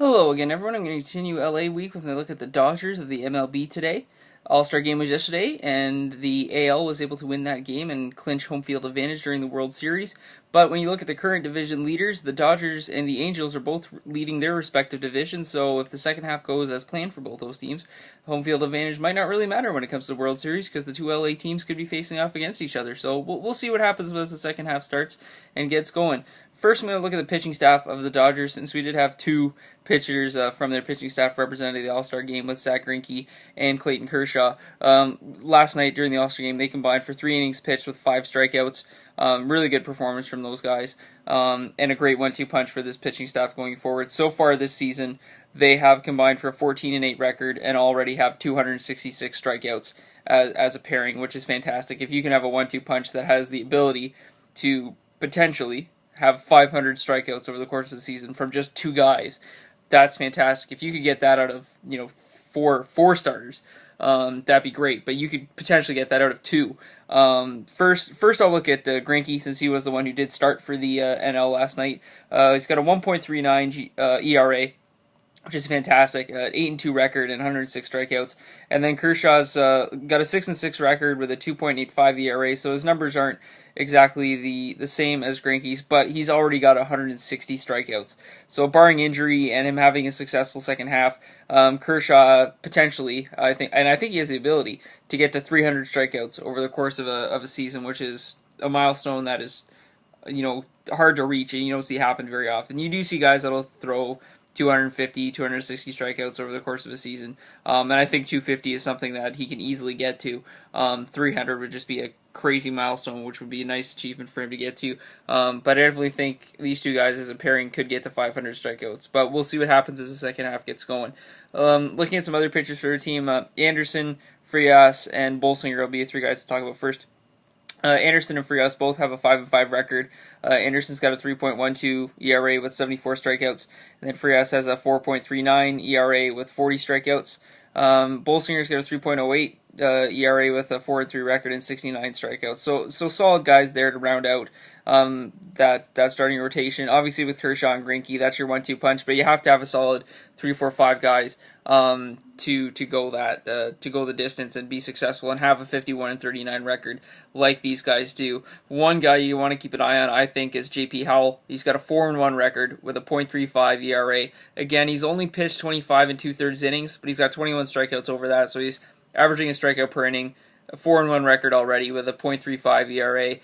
Hello again, everyone. I'm going to continue LA week with a look at the Dodgers of the MLB today. All-Star game was yesterday, and the AL was able to win that game and clinch home field advantage during the World Series. But when you look at the current division leaders, the Dodgers and the Angels are both leading their respective divisions, so if the second half goes as planned for both those teams, home field advantage might not really matter when it comes to the World Series because the two LA teams could be facing off against each other. So we'll see what happens as the second half starts and gets going. First, I'm going to look at the pitching staff of the Dodgers, since we did have two pitchers from their pitching staff representing the All-Star game with Zack Greinke and Clayton Kershaw. Last night during the All-Star game, they combined for 3 innings pitched with 5 strikeouts. Really good performance from those guys, and a great 1-2 punch for this pitching staff going forward. So far this season, they have combined for a 14-8 record and already have 266 strikeouts as a pairing, which is fantastic. If you can have a 1-2 punch that has the ability to potentially have 500 strikeouts over the course of the season from just 2 guys, that's fantastic. If you could get that out of four starters, that'd be great. But you could potentially get that out of 2. First I'll look at Greinke, since he was the one who did start for the NL last night. He's got a 1.39 ERA, which is fantastic. 8-2 record and 106 strikeouts. And then Kershaw's got a 6-6 record with a 2.85 ERA, so his numbers aren't exactly the same as Greinke's, but he's already got 160 strikeouts. So barring injury and him having a successful second half, Kershaw potentially, I think he has the ability to get to 300 strikeouts over the course of a season, which is a milestone that is hard to reach, and you don't see happen very often. You do see guys that'll throw 250, 260 strikeouts over the course of a season. And I think 250 is something that he can easily get to. 300 would just be a crazy milestone, which would be a nice achievement for him to get to. But I definitely think these two guys as a pairing could get to 500 strikeouts. But we'll see what happens as the second half gets going. Looking at some other pitchers for the team, Anderson, Frias, and Bolsinger will be the 3 guys to talk about first. Anderson and Frias both have a 5-5 record. Anderson's got a 3.12 ERA with 74 strikeouts, and then Frias has a 4.39 ERA with 40 strikeouts. Bolsinger's got a 3.08 ERA with a 4-3 record and 69 strikeouts. So solid guys there to round out that starting rotation. Obviously with Kershaw and Greinke, that's your 1-2 punch, but you have to have a solid 3, 4, 5 guys to go the distance and be successful and have a 51-39 record like these guys do. One guy you want to keep an eye on, I think, is J.P. Howell. He's got a 4-1 record with a .35 ERA. Again, he's only pitched 25 2/3 innings, but he's got 21 strikeouts over that, so he's averaging a strikeout per inning. A 4-1 record already with a .35 ERA.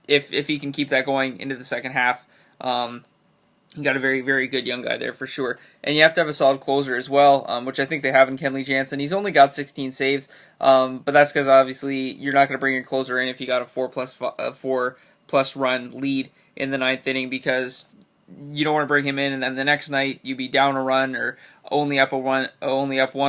If he can keep that going into the second half, you got a very, very good young guy there for sure. And you have to have a solid closer as well, which I think they have in Kenley Jansen. He's only got 16 saves, but that's because obviously you're not going to bring your closer in if you got a 4+ run lead in the 9th inning, because you don't want to bring him in and then the next night you be down a run or only up one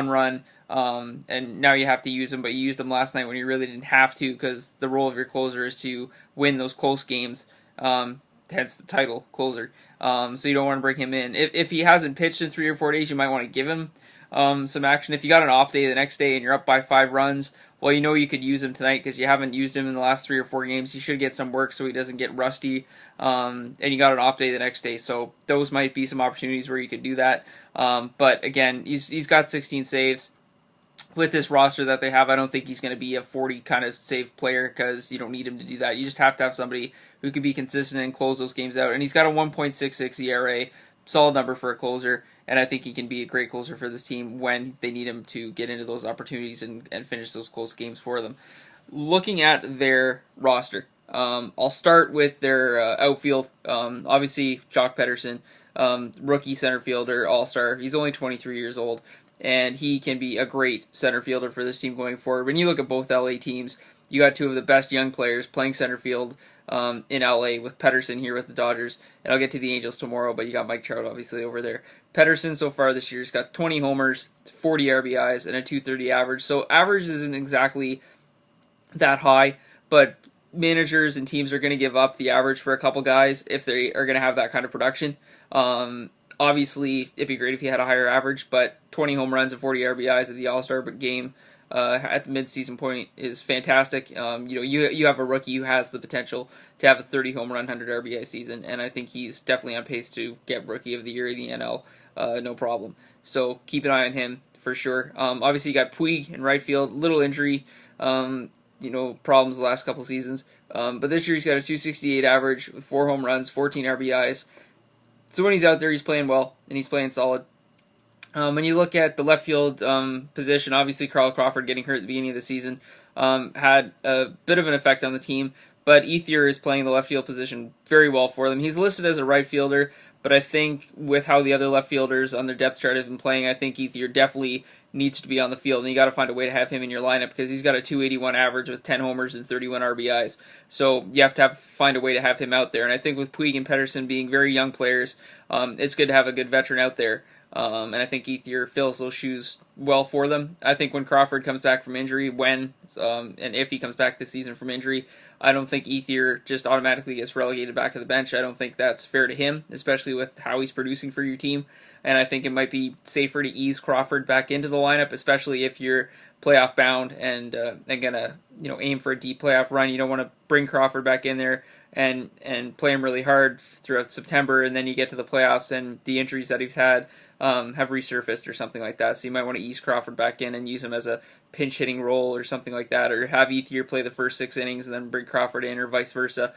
run. And now you have to use him, but you used him last night when you really didn't have to, because the role of your closer is to win those close games, hence the title, closer. So you don't want to bring him in. If he hasn't pitched in 3 or 4 days, you might want to give him some action. If you got an off day the next day and you're up by 5 runs, well, you could use him tonight because you haven't used him in the last 3 or 4 games. He should get some work so he doesn't get rusty, and you got an off day the next day. So those might be some opportunities where you could do that. But again, he's got 16 saves. With this roster that they have, I don't think he's going to be a 40 kind of save player, because you don't need him to do that. You just have to have somebody who can be consistent and close those games out. And he's got a 1.66 ERA, solid number for a closer, and I think he can be a great closer for this team when they need him to get into those opportunities and finish those close games for them. Looking at their roster, I'll start with their outfield. Obviously, Jock Pederson, rookie center fielder, all-star. He's only 23 years old, and he can be a great center fielder for this team going forward. When you look at both LA teams, you got 2 of the best young players playing center field in LA, with Pederson here with the Dodgers, and I'll get to the Angels tomorrow, but you got Mike Trout obviously over there. Pederson so far this year has got 20 homers, 40 RBIs, and a .230 average, so average isn't exactly that high, but managers and teams are going to give up the average for a couple guys if they are going to have that kind of production. Obviously, it'd be great if he had a higher average, but 20 home runs and 40 RBIs at the All-Star game at the midseason point is fantastic. You have a rookie who has the potential to have a 30 home run, 100 RBI season, and I think he's definitely on pace to get Rookie of the Year in the NL, no problem. So keep an eye on him for sure. Obviously, you got Puig in right field, little injury, problems the last couple seasons, but this year he's got a 268 average with 4 home runs, 14 RBIs. So when he's out there, he's playing well and he's playing solid. When you look at the left field position, obviously Carl Crawford getting hurt at the beginning of the season had a bit of an effect on the team, but Ethier is playing the left field position very well for them. He's listed as a right fielder, but I think with how the other left fielders on their depth chart have been playing, I think Ethier definitely needs to be on the field, and you got to find a way to have him in your lineup because he's got a 281 average with 10 homers and 31 RBIs. So you have to find a way to have him out there, and I think with Puig and Pedersen being very young players, it's good to have a good veteran out there. And I think Ethier fills those shoes well for them. I think when Crawford comes back from injury, and if he comes back this season from injury, I don't think Ethier just automatically gets relegated back to the bench. I don't think that's fair to him, especially with how he's producing for your team. And I think it might be safer to ease Crawford back into the lineup, especially if you're playoff bound and gonna aim for a deep playoff run. You don't want to bring Crawford back in there and play him really hard throughout September, and then you get to the playoffs and the injuries that he's had have resurfaced or something like that. So you might want to ease Crawford back in and use him as a pinch hitting role or something like that, or have Ethier play the first 6 innings and then bring Crawford in, or vice versa.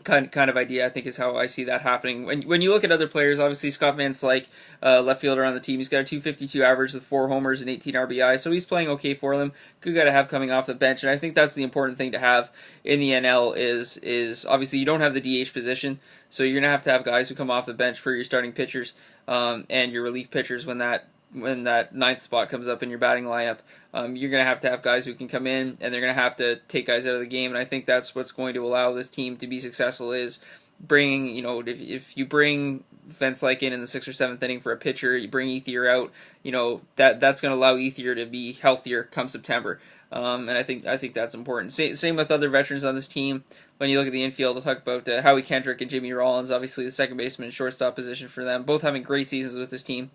Kind of idea, I think, is how I see that happening. When you look at other players, obviously Scott Van Slyke, left fielder on the team, he's got a 252 average with 4 homers and 18 RBI, so he's playing okay for them. Good guy to have coming off the bench, and I think that's the important thing to have in the NL is obviously you don't have the DH position, so you're going to have guys who come off the bench for your starting pitchers and your relief pitchers when that 9th spot comes up in your batting lineup. You're going to have guys who can come in, and they're going to have to take guys out of the game, and I think that's what's going to allow this team to be successful is bringing, if you bring Van Slyke in the 6th or 7th inning for a pitcher, you bring Ethier out, that's going to allow Ethier to be healthier come September. And I think that's important. Same with other veterans on this team. When you look at the infield, we'll talk about Howie Kendrick and Jimmy Rollins, obviously the second baseman and shortstop position for them, both having great seasons with this team.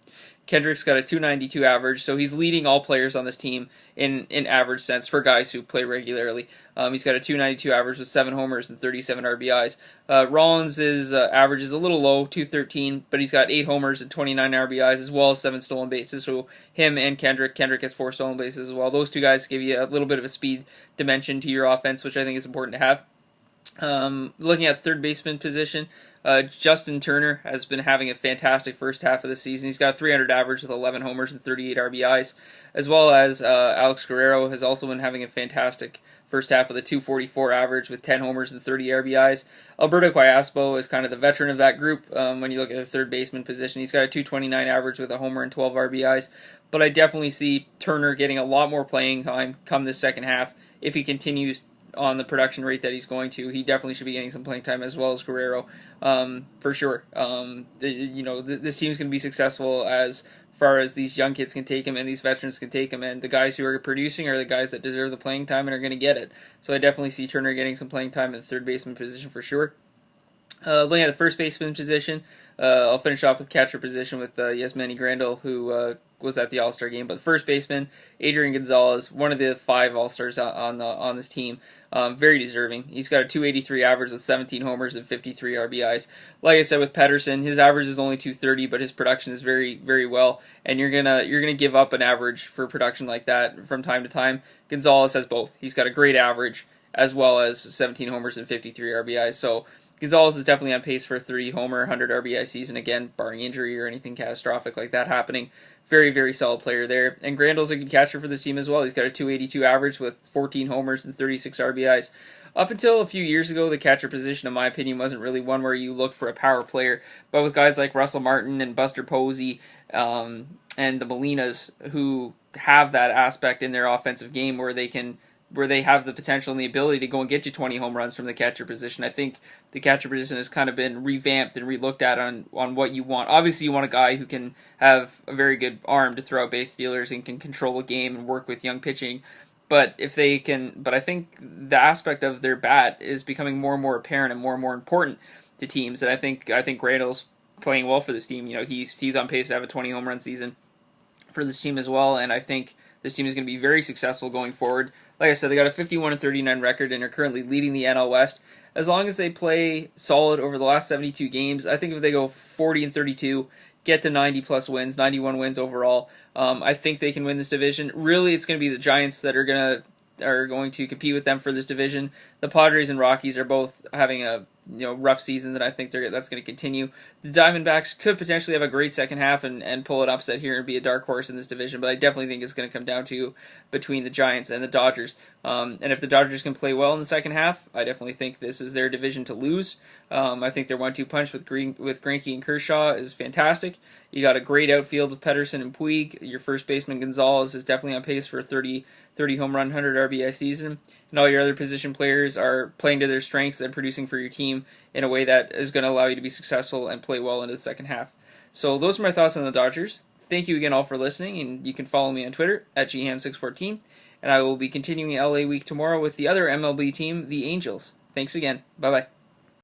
Kendrick's got a 292 average, so he's leading all players on this team in average sense for guys who play regularly. He's got a 292 average with 7 homers and 37 RBIs. Rollins' average is a little low, 213, but he's got 8 homers and 29 RBIs as well as 7 stolen bases. So him and Kendrick has 4 stolen bases as well. Those two guys give you a little bit of a speed dimension to your offense, which I think is important to have. Looking at third baseman position, Justin Turner has been having a fantastic first half of the season. He's got a 300 average with 11 homers and 38 RBIs, as well as Alex Guerrero has also been having a fantastic first half with a 244 average with 10 homers and 30 RBIs. Alberto Quiaspo is kind of the veteran of that group. When you look at the third baseman position, he's got a 229 average with a homer and 12 RBIs. But I definitely see Turner getting a lot more playing time come this second half if he continues on the production rate that he's going to. He definitely should be getting some playing time as well as Guerrero, for sure. This team's going to be successful as far as these young kids can take him and these veterans can take him, and the guys who are producing are the guys that deserve the playing time and are going to get it. So I definitely see Turner getting some playing time in the third baseman position for sure. Looking at the first baseman position, I'll finish off with catcher position with Yasmani Grandal, who was at the All-Star game. But the first baseman, Adrian Gonzalez, one of the 5 All-Stars on this team, very deserving. He's got a 283 average with 17 homers and 53 RBIs. Like I said with Pedersen, his average is only 230, but his production is very, very well. And you're gonna give up an average for production like that from time to time. Gonzalez has both. He's got a great average as well as 17 homers and 53 RBIs. So Gonzalez is definitely on pace for a 30-homer, 100 RBI season, again, barring injury or anything catastrophic like that happening. Very, very solid player there. And Grandal's a good catcher for this team as well. He's got a 282 average with 14 homers and 36 RBIs. Up until a few years ago, the catcher position, in my opinion, wasn't really one where you looked for a power player. But with guys like Russell Martin and Buster Posey and the Molinas, who have that aspect in their offensive game where they have the potential and the ability to go and get you 20 home runs from the catcher position. I think the catcher position has kind of been revamped and relooked at on what you want. Obviously, you want a guy who can have a very good arm to throw out base stealers and can control a game and work with young pitching. But I think the aspect of their bat is becoming more and more apparent and more important to teams. And I think Grandal's playing well for this team. He's on pace to have a 20 home run season for this team as well, and I think this team is going to be very successful going forward. Like I said, they got a 51-39 record and are currently leading the NL West. As long as they play solid over the last 72 games, I think if they go 40-32, get to 90-plus wins, 91 wins overall, I think they can win this division. Really, it's going to be the Giants that are going to compete with them for this division. The Padres and Rockies are both having a rough seasons, and I think that's going to continue. The Diamondbacks could potentially have a great second half and pull an upset here and be a dark horse in this division, but I definitely think it's going to come down to between the Giants and the Dodgers. And if the Dodgers can play well in the second half, I definitely think this is their division to lose. I think their 1-2 punch with Greinke and Kershaw is fantastic. You got a great outfield with Pederson and Puig. Your first baseman Gonzalez is definitely on pace for a 30 home run, 100 RBI season. And all your other position players are playing to their strengths and producing for your team in a way that is going to allow you to be successful and play well into the second half. So those are my thoughts on the Dodgers. Thank you again all for listening, and you can follow me on Twitter at GHAM614. And I will be continuing LA Week tomorrow with the other MLB team, the Angels. Thanks again. Bye-bye.